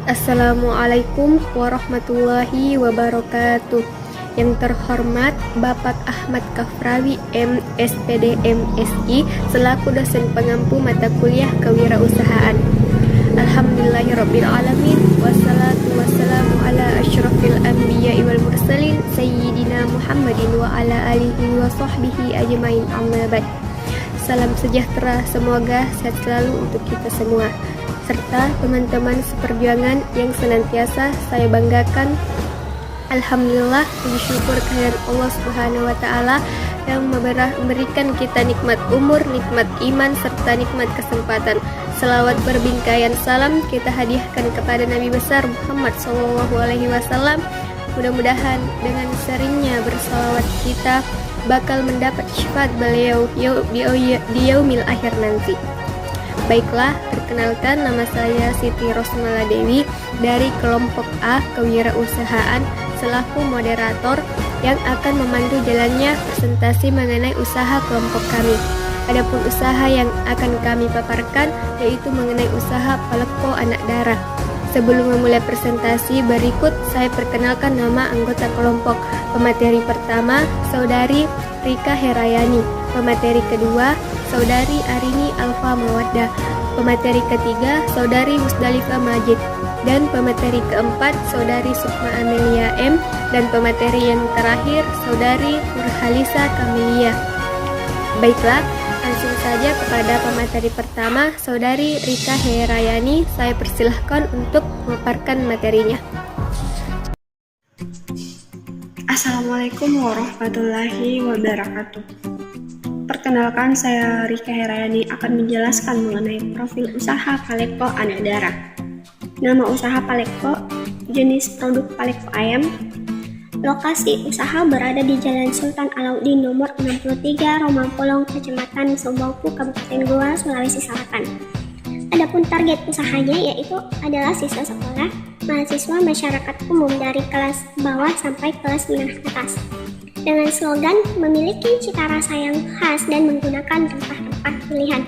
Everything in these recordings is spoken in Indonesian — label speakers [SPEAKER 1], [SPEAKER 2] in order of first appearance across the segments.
[SPEAKER 1] Assalamualaikum warahmatullahi wabarakatuh. Yang terhormat Bapak Ahmad Kafrawi MSPD MSI selaku dosen pengampu mata kuliah kewirausahaan. Alhamdulillahirrabbilalamin. Wassalatu wassalamu ala asyrafil anbiya'i wal mursalin Sayyidina Muhammadin wa ala alihi wa sahbihi ajmain, amma ba'd. Salam sejahtera, semoga sehat selalu untuk kita semua, serta teman-teman seperjuangan yang senantiasa saya banggakan. Alhamdulillah, puji syukur kehadirat Allah Subhanahu wa Ta'ala yang memberikan kita nikmat umur, nikmat iman, serta nikmat kesempatan. Selawat berbingkaian salam kita hadiahkan kepada Nabi besar Muhammad SAW. Mudah-mudahan dengan seringnya bersalawat kita bakal mendapat syafaat beliau di yaumil akhir nanti. Baiklah, perkenalkan, nama saya Siti Rosmala Dewi dari kelompok A Kewirausahaan selaku moderator yang akan memandu jalannya presentasi mengenai usaha kelompok kami. Adapun usaha yang akan kami paparkan yaitu mengenai usaha Paleko Anak Darah. Sebelum memulai presentasi berikut, saya perkenalkan nama anggota kelompok. Pemateri pertama, Saudari Rika Herayani. Pemateri kedua, Saudari Arini Alfa Mawaddah. Pemateri ketiga, Saudari Musdalifah Majid. Dan pemateri keempat, Saudari Sukma Amelia M. Dan pemateri yang terakhir, Saudari Nurhalisa Kamilia. Baiklah, langsung saja kepada pemateri pertama, Saudari Rika Herayani. Saya persilahkan untuk memaparkan materinya.
[SPEAKER 2] Assalamualaikum warahmatullahi wabarakatuh. Perkenalkan, saya Rika Herayani akan menjelaskan mengenai profil usaha Paleko Anak Darah. Nama usaha Paleko, jenis produk Paleko ayam. Lokasi usaha berada di Jalan Sultan Alauddin nomor 63, Romampolong, Kecamatan Sombongku, Kabupaten Goa, Sulawesi Selatan. Adapun target usahanya yaitu adalah siswa sekolah, mahasiswa, masyarakat umum dari kelas bawah sampai kelas menengah atas. Dengan slogan memiliki cita rasa yang khas dan menggunakan rempah-rempah pilihan.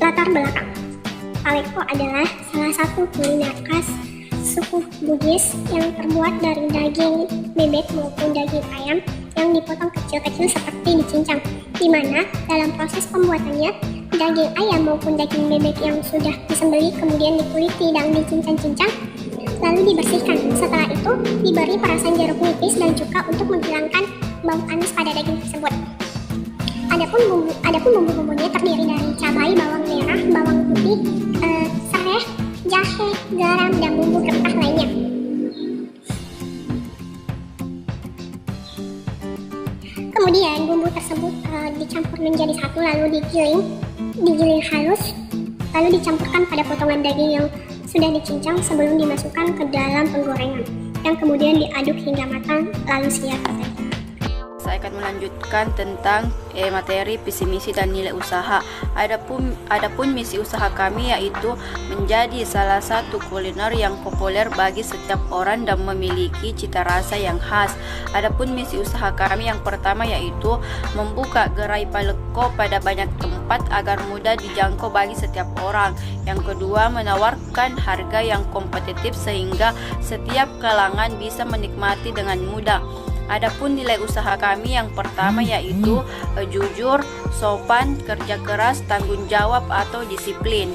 [SPEAKER 2] Latar belakang, Paleko adalah salah satu kuliner khas suku Bugis yang terbuat dari daging bebek maupun daging ayam yang dipotong kecil-kecil seperti dicincang, di mana dalam proses pembuatannya daging ayam maupun daging bebek yang sudah disembelih kemudian dikuliti dan dicincang-cincang lalu dibersihkan. Setelah itu diberi perasan jeruk nipis dan cuka untuk menghilangkan bau amis pada daging tersebut. Adapun bumbu-bumbunya terdiri dari cabai, bawang merah, bawang putih, serai, jahe, garam, dan bumbu rempah lainnya. Kemudian bumbu tersebut dicampur menjadi satu lalu digiling halus, lalu dicampurkan pada potongan daging yang sudah dicincang sebelum dimasukkan ke dalam penggorengan, yang kemudian diaduk hingga matang lalu siap tersaji.
[SPEAKER 3] Saya akan melanjutkan tentang materi visi misi dan nilai usaha. Adapun misi usaha kami yaitu menjadi salah satu kuliner yang populer bagi setiap orang dan memiliki cita rasa yang khas. Adapun misi usaha kami yang pertama yaitu membuka gerai Paleko pada banyak tempat agar mudah dijangkau bagi setiap orang. Yang kedua, menawarkan harga yang kompetitif sehingga setiap kalangan bisa menikmati dengan mudah. Adapun nilai usaha kami yang pertama yaitu jujur, sopan, kerja keras, tanggung jawab atau disiplin.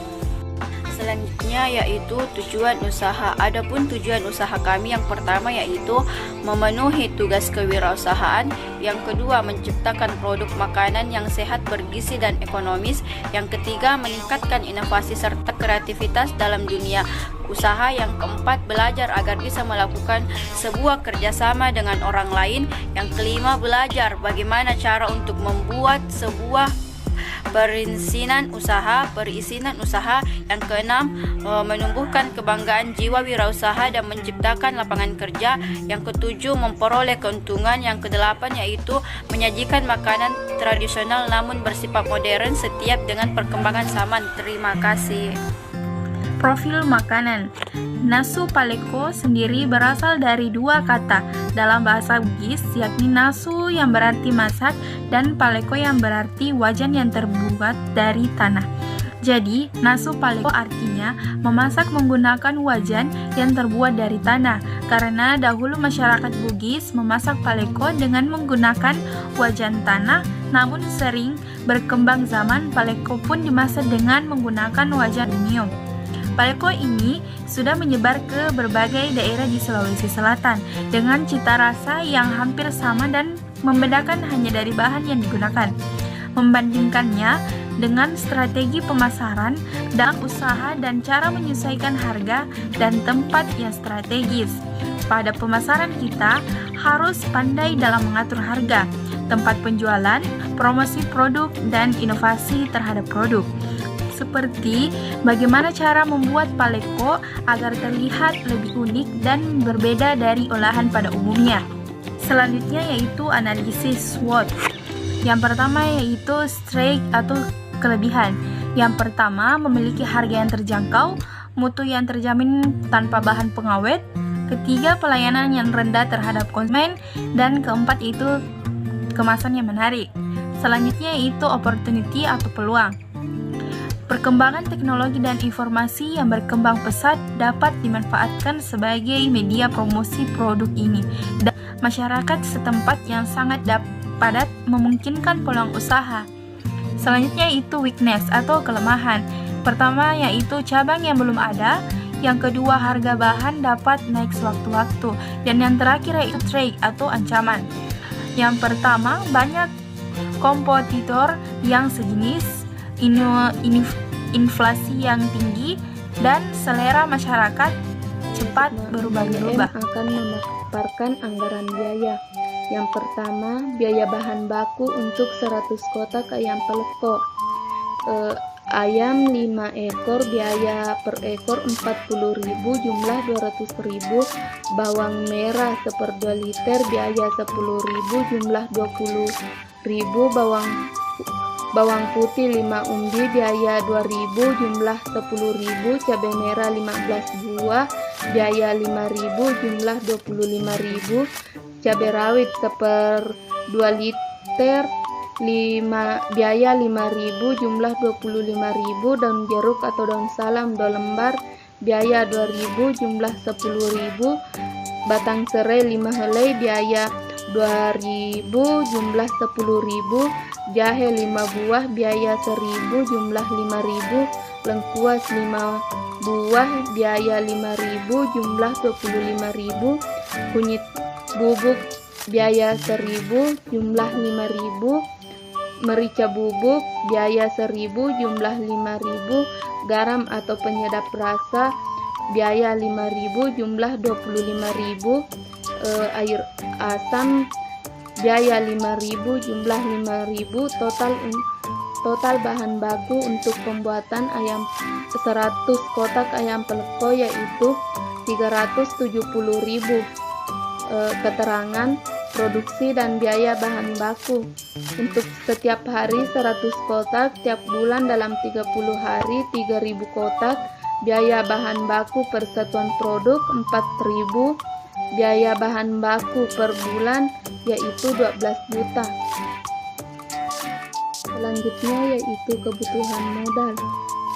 [SPEAKER 3] Selanjutnya yaitu tujuan usaha. Adapun tujuan usaha kami yang pertama yaitu memenuhi tugas kewirausahaan. Yang kedua, menciptakan produk makanan yang sehat, bergizi, dan ekonomis. Yang ketiga, meningkatkan inovasi serta kreativitas dalam dunia usaha. Yang keempat, belajar agar bisa melakukan sebuah kerjasama dengan orang lain. Yang kelima, belajar bagaimana cara untuk membuat sebuah perizinan usaha. Yang keenam, menumbuhkan kebanggaan jiwa wirausaha dan menciptakan lapangan kerja. Yang ketujuh, memperoleh keuntungan. Yang kedelapan yaitu menyajikan makanan tradisional namun bersifat modern setiap dengan perkembangan zaman. Terima kasih.
[SPEAKER 4] Profil makanan. Nasu Paleko sendiri berasal dari dua kata dalam bahasa Bugis, yakni nasu yang berarti masak dan paleko yang berarti wajan yang terbuat dari tanah. Jadi, nasu paleko artinya memasak menggunakan wajan yang terbuat dari tanah, karena dahulu masyarakat Bugis memasak paleko dengan menggunakan wajan tanah, namun sering berkembang zaman paleko pun dimasak dengan menggunakan wajan aluminium. Paleko ini sudah menyebar ke berbagai daerah di Sulawesi Selatan dengan cita rasa yang hampir sama dan membedakan hanya dari bahan yang digunakan. Membandingkannya dengan strategi pemasaran dalam usaha dan cara menyesuaikan harga dan tempat yang strategis. Pada pemasaran kita harus pandai dalam mengatur harga, tempat penjualan, promosi produk, dan inovasi terhadap produk. Seperti bagaimana cara membuat paleko agar terlihat lebih unik dan berbeda dari olahan pada umumnya. Selanjutnya yaitu analisis SWOT. Yang pertama yaitu strength atau kelebihan. Yang pertama, memiliki harga yang terjangkau, mutu yang terjamin tanpa bahan pengawet. Ketiga, pelayanan yang rendah terhadap konsumen. Dan keempat yaitu kemasan yang menarik. Selanjutnya yaitu opportunity atau peluang. Perkembangan teknologi dan informasi yang berkembang pesat dapat dimanfaatkan sebagai media promosi produk ini. Dan masyarakat setempat yang sangat padat memungkinkan peluang usaha. Selanjutnya itu weakness atau kelemahan. Pertama yaitu cabang yang belum ada. Yang kedua harga bahan dapat naik sewaktu-waktu. Dan yang terakhir yaitu threat atau ancaman. Yang pertama banyak kompetitor yang sejenis, inflasi yang tinggi, dan selera masyarakat cepat berubah-ubah.
[SPEAKER 5] Akan memaparkan anggaran biaya. Yang pertama, biaya bahan baku untuk 100 kotak ayam paleko. Ayam 5 ekor, biaya per ekor 40.000, jumlah 200.000. Bawang merah 1/2 liter, biaya 10.000, jumlah 20.000. Bawang putih 5 umbi, biaya 2.000, jumlah 10.000. Cabai merah 15 buah, biaya 5.000, jumlah 25.000. Cabai rawit 1/2 liter, biaya 5.000, jumlah 25.000. Daun jeruk atau daun salam 2 lembar, biaya 2.000, jumlah 10.000. Batang serai 5 helai, biaya 2.000, jumlah 10.000. Jahe 5 buah, biaya 1.000, jumlah 5.000. Lengkuas 5 buah, biaya 5.000, jumlah 25.000. Kunyit bubuk biaya 1.000, jumlah 5.000. Merica bubuk biaya 1.000, jumlah 5.000. Garam atau penyedap rasa biaya 5.000, jumlah 25.000. Air asam biaya 5.000, jumlah 5.000. Total bahan baku untuk pembuatan ayam 100 kotak ayam paleko yaitu 370.000. Keterangan produksi dan biaya bahan baku. Untuk setiap hari 100 kotak, tiap bulan dalam 30 hari 3.000 kotak. Biaya bahan baku per satuan produk 4.000. Biaya bahan baku per bulan yaitu 12 juta. Selanjutnya yaitu kebutuhan modal.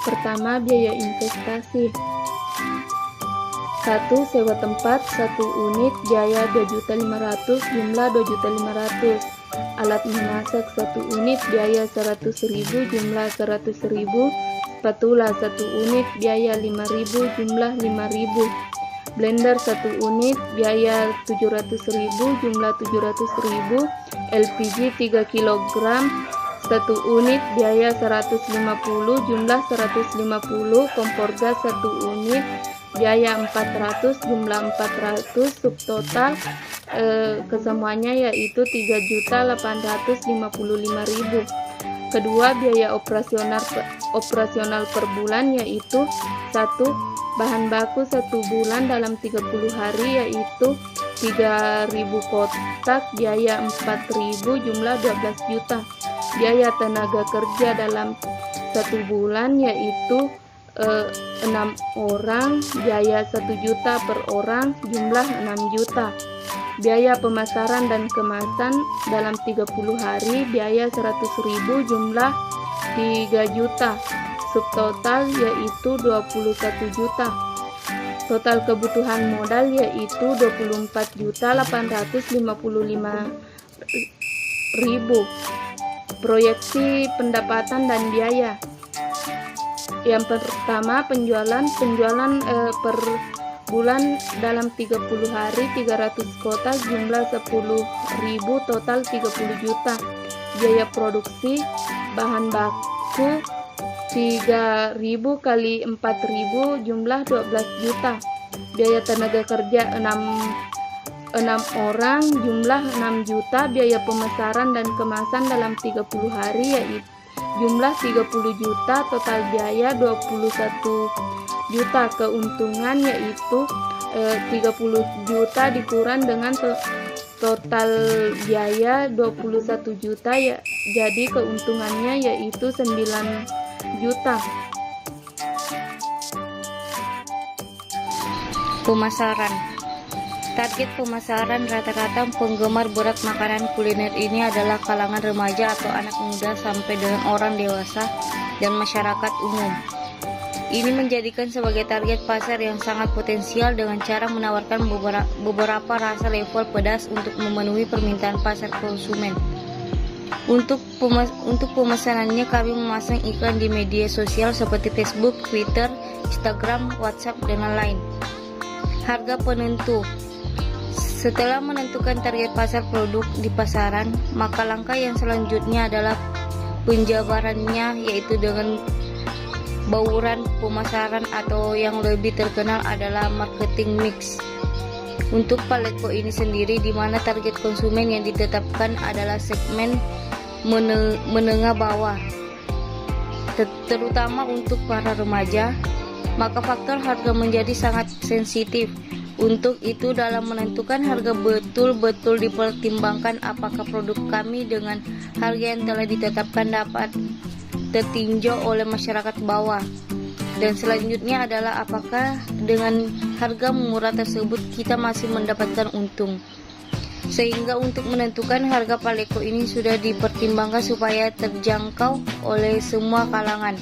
[SPEAKER 5] Pertama, biaya investasi. 1. Sewa tempat 1 unit, biaya 2.500.000, jumlah 2.500.000. Alat memasak 1 unit, biaya 100.000, jumlah 100.000. Spatula 1 unit, biaya 5.000, jumlah 5.000. Blender 1 unit, biaya 700.000, jumlah 700.000. LPG 3 kg 1 unit, biaya 150, jumlah 150. Kompor gas 1 unit, biaya 400, jumlah 400. Subtotal kesemuanya yaitu 3.855.000. Kedua, biaya operasional per bulan yaitu 1. Bahan baku 1 bulan dalam 30 hari yaitu 3.000 kotak, biaya 4.000, jumlah 12 juta. Biaya tenaga kerja dalam 1 bulan yaitu 6 orang, biaya 1 juta per orang, jumlah 6 juta. Biaya pemasaran dan kemasan dalam 30 hari, biaya 100.000, jumlah 3 juta. subtotal yaitu 21 juta. Total kebutuhan modal yaitu 24.855.000. Proyeksi pendapatan dan biaya. Yang pertama, penjualan per bulan dalam 30 hari 300 kotak jumlah 10.000 total 30 juta. Biaya produksi bahan baku 3.000 kali 4.000 jumlah 12 juta. Biaya tenaga kerja 6 orang jumlah 6 juta. Biaya pemasaran dan kemasan dalam 30 hari yaitu jumlah 30 juta. Total biaya 21 juta. Keuntungan yaitu 30 juta dikurang dengan total biaya 21 juta ya, jadi keuntungannya yaitu 9 juta.
[SPEAKER 3] Pemasaran. Target pemasaran rata-rata penggemar berat makanan kuliner ini adalah kalangan remaja atau anak muda sampai dengan orang dewasa dan masyarakat umum. Ini menjadikan sebagai target pasar yang sangat potensial dengan cara menawarkan beberapa rasa level pedas untuk memenuhi permintaan pasar konsumen. Untuk pemesanannya kami memasang iklan di media sosial seperti Facebook, Twitter, Instagram, WhatsApp, dan lain-lain. Harga penentu. Setelah menentukan target pasar produk di pasaran, maka langkah yang selanjutnya adalah penjabarannya, yaitu dengan bauran pemasaran atau yang lebih terkenal adalah marketing mix. Untuk Paleko ini sendiri, di mana target konsumen yang ditetapkan adalah segmen menengah bawah, terutama untuk para remaja, maka faktor harga menjadi sangat sensitif. Untuk itu, dalam menentukan harga betul-betul dipertimbangkan apakah produk kami dengan harga yang telah ditetapkan dapat tertinjau oleh masyarakat bawah, dan selanjutnya adalah apakah dengan harga murah tersebut kita masih mendapatkan untung. Sehingga untuk menentukan harga Paleko ini sudah dipertimbangkan supaya terjangkau oleh semua kalangan.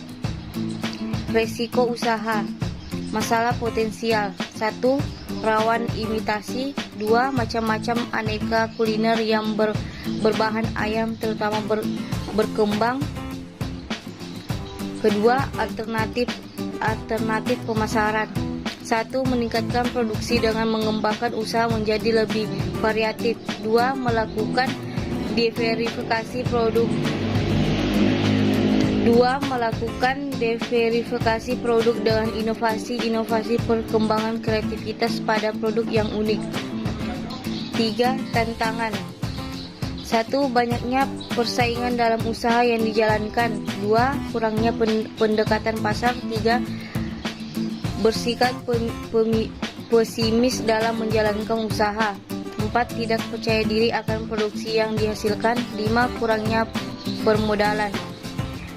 [SPEAKER 3] Resiko usaha. Masalah potensial. 1. Rawan imitasi. 2. Macam-macam aneka kuliner yang berbahan ayam terutama berkembang. Kedua, alternatif pemasaran. 1. Meningkatkan produksi dengan mengembangkan usaha menjadi lebih variatif. 2. Melakukan diverifikasi produk. 2. Melakukan diverifikasi produk dengan inovasi perkembangan kreativitas pada produk yang unik. 3. Tantangan. 1. Banyaknya persaingan dalam usaha yang dijalankan. 2. Kurangnya pendekatan pasar. 3. Bersikap pesimis dalam menjalankan usaha. 4. Tidak percaya diri akan produksi yang dihasilkan. 5. Kurangnya permodalan.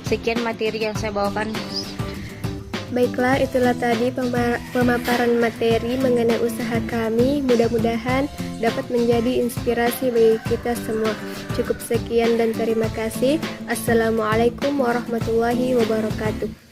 [SPEAKER 3] Sekian materi yang saya bawakan.
[SPEAKER 1] Baiklah, itulah tadi pemaparan materi mengenai usaha kami. Mudah-mudahan dapat menjadi inspirasi bagi kita semua. Cukup sekian dan terima kasih. Assalamualaikum warahmatullahi wabarakatuh.